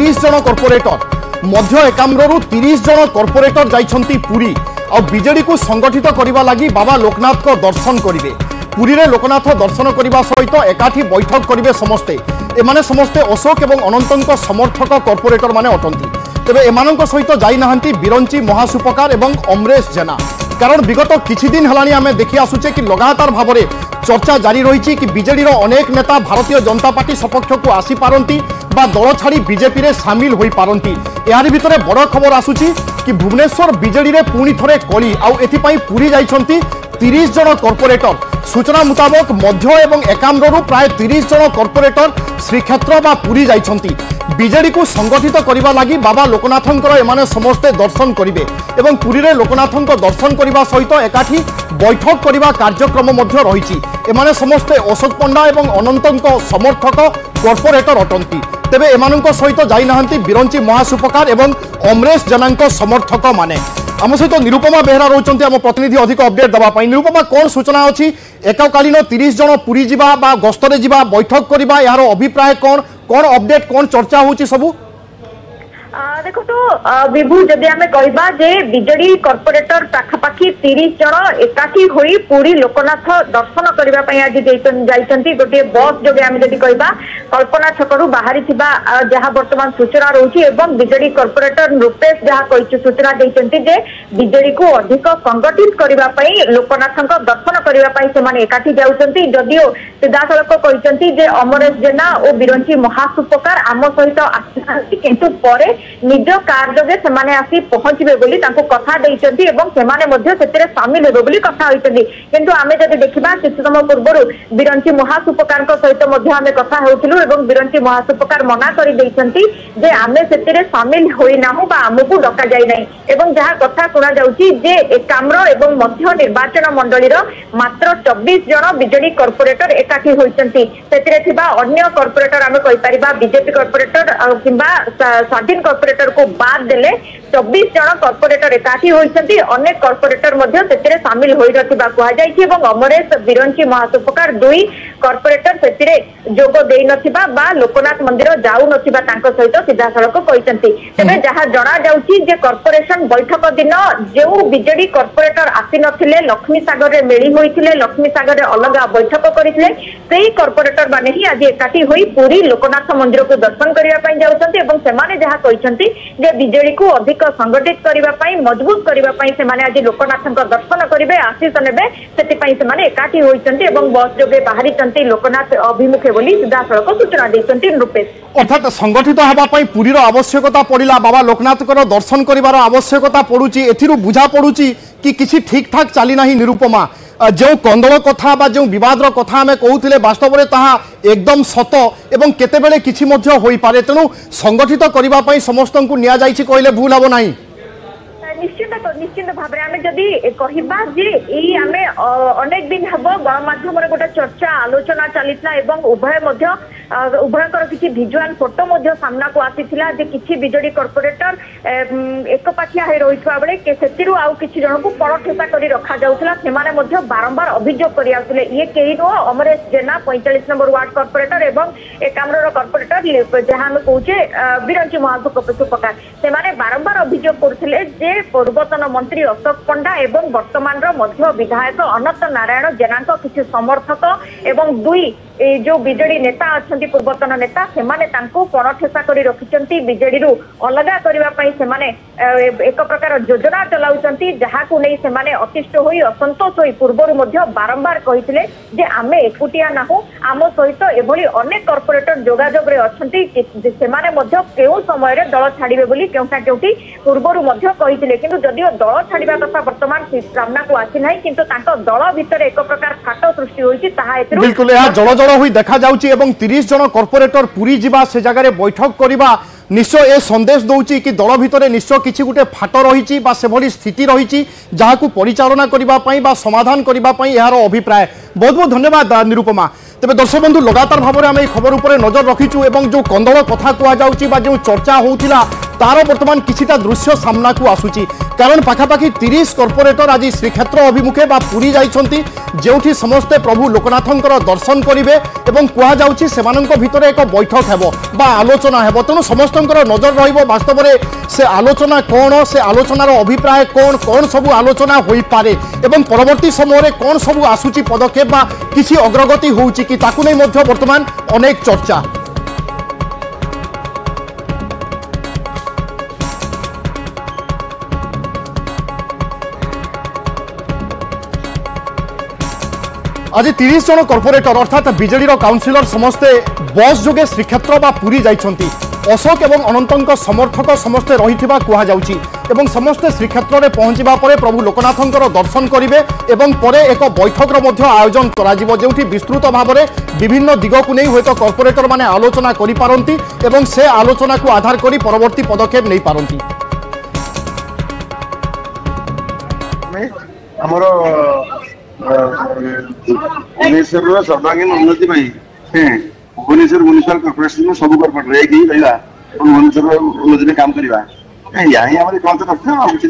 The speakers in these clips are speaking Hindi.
30 जन कॉर्पोरेटर मध्य एकाम्रु 30 जन कॉर्पोरेटर जाइछंती पुरी आ बीजेडी को संगठित करबा लागि बाबा लोकनाथ को दर्शन करिवे। पुरी रे लोकनाथ दर्शन करबा सहित एकाठी बैठक करिवे समस्ते। एमाने समस्ते अशोक एवं अनंतंक समर्थक कॉर्पोरेटर माने अटंती। तेबे एमानंक सहित जाई नाहंती बिरंची महासुपकार एवं अमरेश जेना। कारण विगत किछि दिन हलानी आमे देखि आसुचे कि लगातार भाव में चर्चा जारी रही कि बीजेडी अनेक नेता भारतीय जनता पार्टी सपक्ष को आसी पारंती बा दल छाड़ी बीजेपी रे शामिल होई पारंती। यार भितरे बड़ खबर आसुची कि भुवनेश्वर बीजेडी रे पुणी थरे कली आउ एथिपाई पुरी जाइछंती 30 जन कॉर्पोरेटर। सूचना मुताबक मध्य एवं एकाम्रु प्राय 30 जन कॉर्पोरेटर श्रीक्षेत्र बा पुरी जाइछंती। बीजेडी को संगठित करबा लागि बाबा लोकनाथंकर एमाने समस्ते दर्शन करिवे एवं पुरी रे लोकनाथंक दर्शन करबा सहित एकाठी बैठक करबा कार्यक्रम मध्य रहिछि। एमाने समस्ते अशोक पंडा एवं अनंतंक समर्थक कॉर्पोरेटर अटंती। तेबे एमानंक सहित जाई नाहंती बिरंची महासुपकार एवं अमरेश जनांक समर्थक माने। आम सहित निरुपमा बेहरा रोचंती आम प्रतिनिधि अधिक अपडेट दबा पाई। निरुपमा कौन सूचना अछि एककालीन 30 जन पुरी जिबा बा गस्तरे जिबा बैठक करबा यार अभिप्राय कौन कौन अपडेट कौन चर्चा होची सबु? देखो तो विभू जदि आमे कहबा जे बीजेडी कॉर्पोरेटर पाखापाखी 30 जन एकाठी होई पूरी लोकनाथ दर्शन करबा पई आज जाइछंती। गोटे बस जोगे आमे जदि कहबा कल्पना छकरू बाहरी थिबा जहा वर्तमान सूचना रहउची एवं बीजेडी कॉर्पोरेटर रूपेश जहा कहिछु सूचना दैछंती जे बीजेडी को अधिक संगठित करबा पई लोकनाथक दर्शन करबा पई से माने एकाठी जाउछंती। जदियो सिधासलख कहिछंती जे अमरेश जेना ओ बिरंची महासुपकार आम सहित आसी किंतु परे निज कार जोगे सेमाने आसी पहुंचबे बोली तांको कथा दैछंती एवं सेमाने मध्य सेतिरे शामिल हेबे बोली कथा होइछंती। किंतु आमे जदि देखिबा किछ समय पूर्वरु बिरंची महासुपकार सहित मध्य आमे कथा होउथिलु एवं बिरंची महासुपकार मना करि दैछंती जे आमे सेतिरे शामिल होई नाहु बा आमकु डका जाई नै एवं जहा कथा सुना जाउची जे एकाम्र एवं मध्य निर्वाचन मंडली रो मात्र 24 जन बीजेडी कॉर्पोरेटर एकाठी होइछंती। सेतिरे थिबा अन्य कॉर्पोरेटर आमे कहि परिबा बीजेपी कॉर्पोरेटर किबा स्वाधीन कॉर्पोरेटर को बाद देले 24 जन कॉर्पोरेटर एकाठी होइछंती। अनेक कॉर्पोरेटर मध्य सेतिरे शामिल होई रथिबा कुहा जायछि एवं अमरेश बिरंची महासुपकार 2 कॉर्पोरेटर सेतिरे जोग देई नथिबा बा लोकनाथ मंदिर जाउ नथिबा तांको सहित सिधासलख कहिसंती। तबे जहा जणा जाउछि जे कॉर्पोरेशन बैठक दिन जेउ बीजेडी कॉर्पोरेटर आसी नथिले लक्ष्मी सागर रे मेली होइथिले लक्ष्मी सागर रे अलगा बैठक करिथिले सेही कॉर्पोरेटर माने ही आज एकाठी होई पूरी लोकनाथ मंदिर को दर्शन करिया पई जाउछंती एवं सेमाने जहा कहिसंती जे बीजेडी को अधिक संगठित करिबा पई मजबूत करिबा पई सेमाने आज लोकनाथक दर्शन करिवे आशीष नेबे सेति पई सेमाने एकाठी होइछंती एवं बस जोगे बाहरी चंती लोकनाथ अभिमुखे बोली सिधासलख सूचना दैछंती रूपेश। अर्थात संगठित हेबा पई पुरीर आवश्यकता पड़िला बाबा लोकनाथकर दर्शन करिवार आवश्यकता पड़ुची। एथिरु बुझा पड़ुची कि किछि ठीक ठाक चली नाही। निरुपमा जो कंदल कथा बा जो विवादर कथा आमे कहूथिले वास्तव में ताहा एकदम सत एवं केतेबेले किछि मध्य होई पारे। तेणु संगठित करिबा पई समस्तंकु निया जाइछि कहले भूल हबो नाही। निश्चित भाव में जदि कहबा जे एई आमे अनेक दिन हबो गणमाध्यम रे गोटे चर्चा आलोचना चलितला एवं उभयकर किछि विजुअल फोटो मध्य सामना को आसीथिला जे किछि बीजेडी कॉर्पोरेटर एक पाखिया हे रहितवा बेले के सेतिरु आउ किछि जण को पड़ठेसा करी रखा जाउथला। सेमाने मध्य बारंबार अभियोग करि आउथले ये केही नो अमरेश जेना 45 नंबर वार्ड कॉर्पोरेटर एवं एकाम्र कॉर्पोरेटर जहां हम कहूचे बिरंची महासुपकार सेमाने बारंबार अभियोग करथिले जे पूर्वतन मंत्री अशोक पंडा एवं वर्तमान मध्य विधायक अनंत नारायण जेना किसी समर्थक एवं 2 जो बीजेडी नेता अच्छा पूर्वतन नेता सेमाने तांको पणठेसा करी रखिचंती बीजेडी रु अलगा करिबा पई सेमाने एक प्रकार योजना चलाउचंती जहाकू नै सेमाने अतिष्ठ होई असंतोष होई पूर्वरु मध्य बारंबार कहिथिले जे आमे एकुटिया नाहु आम सहित एभली अनेक कॉर्पोरेटर जोगाजोग रे अछंती सेमाने मध्य केउ समय रे दल छाड़िबे बोली केउटा केउटी पूर्वरु मध्य कहिथिले किंतु जदियो दल छाड़िबा कथा वर्तमान सामना को आसी नाही किंतु तांको दल भितर एक प्रकार फाट सृष्टि होईची ताहा एतरु बिल्कुल या जड़ हुई देखा जाउची एवं 30 जन कॉर्पोरेटर पुरी जिबा से जगह बैठक करिबा निश्चय ए संदेश दौची कि दल भितर निश्चय किसी गोटे फाट रही से भली स्थिति रही जहाँ को परिचालना करने समाधान करने यार अभिप्राय। बहुत बहुत धन्यवाद निरुपमा। तेज दर्शक बंधु लगातार भाव में आम खबर उपर नजर रखीचु एवं जो कंदल कथा कहुला जो चर्चा होता तार बर्तमान किछिटा दृश्य सामना को आसुची कारण पाखापाखि 30 कॉर्पोरेटर आज श्रीक्षेत्र अभिमुखे बा पुरी जाइछंती जेउठी समस्ते प्रभु लोकनाथंकर दर्शन करिवे एवं कुहा जाउची सेमानंक भितरे एक बैठक हेबो बा आलोचना हेबो तेणु समस्तंकर नजर रहिबो वास्तव में से आलोचना कोन से आलोचनार अभिप्राय कोन कोन सब आलोचना होई पारे एवं परवर्ती समय रे कोन सब आसुची पदक्षेप बा किछि अग्रगति होउची कि ताकु नै मध्य वर्तमान अनेक चर्चा आज 30 जन कॉर्पोरेटर अर्थात बीजेडी काउंसिलर समस्ते बस जोगे श्रीक्षेत्र बा पुरी जाइछंती अशोक एवं अनंतंक समर्थक समस्ते रहिथिबा कुहा जाउची एवं समस्ते श्रीक्षेत्र रे पहुंचीबा परे प्रभु लोकनाथंकर दर्शन करिवे एवं परे एक बैठकर मध्य आयोजन करा जिवो जेउठी विस्तृत भाव में विभिन्न दिग को नहीं होय तो कॉर्पोरेटर माने आलोचना करि पारंती एवं से आलोचना को आधार करी परवर्ती पदक्षेप नै पारंती हमरो भुवनेश्वर सर्वांगीन उन्नति भुवनेश्वर म्युनिसिपल कॉर्पोरेशन में सब कॉर्पोरेटर एक ही रहा भुवनेश्वर उन्नति में काम करवा यहाँ हमारे कौन तो रखते हैं कुछ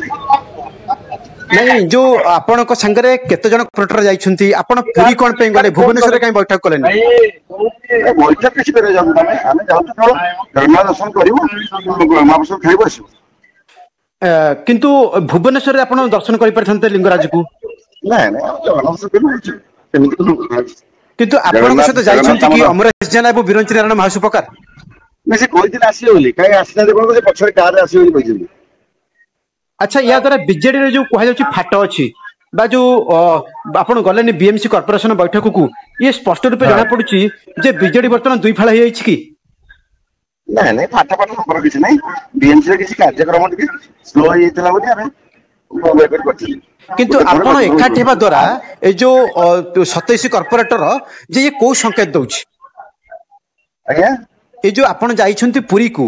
नहीं जो आपण को संगरे केते जन कॉर्पोरेटर जाइछंती आपण पुरी कोन पे गले भुवनेश्वर काई बैठक कले नहीं बैठक किसी करे जाऊ हमें जाऊ तो धर्म दर्शन करिवो महाप्रसाद खाइबो आसो किंतु भुवनेश्वर आपण दर्शन करि परथनते लिंगराज को किंतु आपण सहित जाइछंती कि अमरेश जेना एवं विरंची नारायण महासु प्रकार मैं से कोई दिन आसी बोली काई आसी ना देखो से पछरे कार आसी बोली कहि अच्छा या द्वारा बीजेडी रे जो कहा जाउची फाटो अछि बा जो आपण गलेनी बीएमसी कॉर्पोरेशन बैठक को ये स्पष्ट रूप जाना पड़ुची जे बीजेडी वर्तमान दुई फाळा हेइ छि कि नहीं नहीं फाटा फाटा नंबर किसी नहीं बीएमसी रे किसी कार्यक्रम टिके स्लो हेइतला बोली हमें वेट करछि किंतु आपण एकाठी हेबा द्वारा ए जो 27 कॉर्पोरेटर जे ये को संकेत दउछि आज्ञा ए जो आपण जाइछंती पुरी को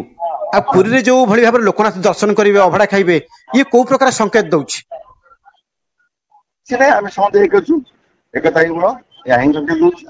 आ पुरी रे जो भली भाबरे लोकनाथ दर्शन करिवे अभडा खाइबे ये को प्रकार संकेत दउछि से हमें समझ एक करछु एकताई गुण या हिं संकेत दउछि